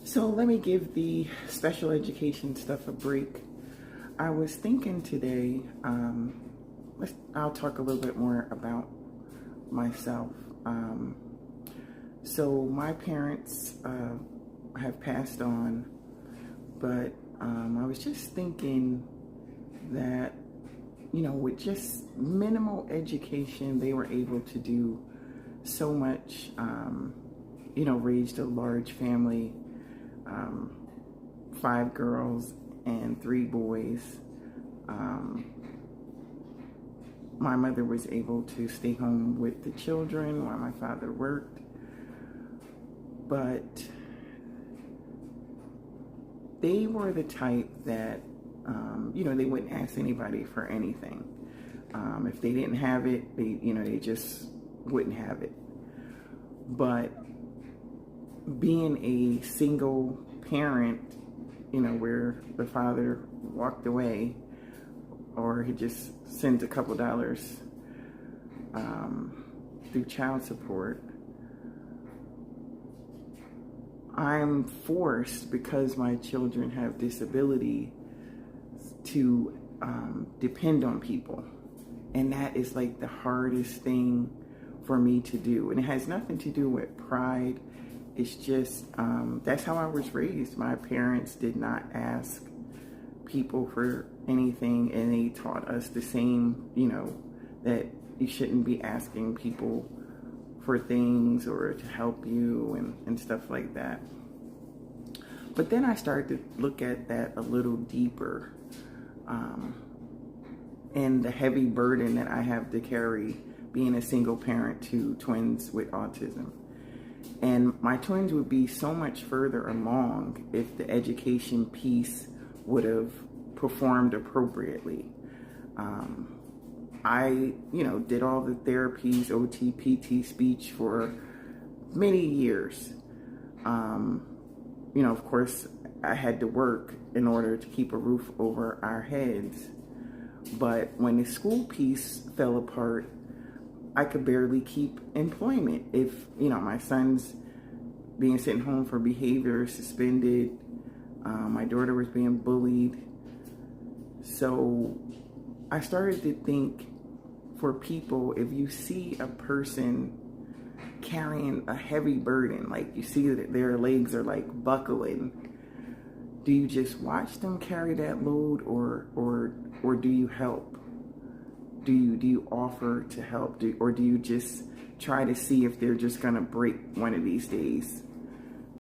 So let me give the special education stuff a break. I was thinking today, I'll talk a little bit more about myself. So my parents have passed on, but I was just thinking that, with just minimal education, they were able to do so much, raised a large family, 5 girls and 3 boys. My mother was able to stay home with the children while my father worked, but they were the type that, they wouldn't ask anybody for anything. If they didn't have it, they just wouldn't have it. But being a single parent, where the father walked away or he just sends a couple dollars through child support, I'm forced, because my children have disability, to depend on people. And that is like the hardest thing for me to do. And it has nothing to do with pride. It's just, that's how I was raised. My parents did not ask people for anything, and they taught us the same, that you shouldn't be asking people for things or to help you and stuff like that. But then I started to look at that a little deeper, and the heavy burden that I have to carry being a single parent to twins with autism. And my twins would be so much further along if the education piece would have performed appropriately. I, did all the therapies, OT, PT, speech for many years. Of course, I had to work in order to keep a roof over our heads. But when the school piece fell apart, I could barely keep employment. If, my son's being sent home for behavior, suspended, my daughter was being bullied. So I started to think, for people, if you see a person carrying a heavy burden, like you see that their legs are like buckling, do you just watch them carry that load, or do you help? Do you offer to help, or do you just try to see if they're just gonna break one of these days?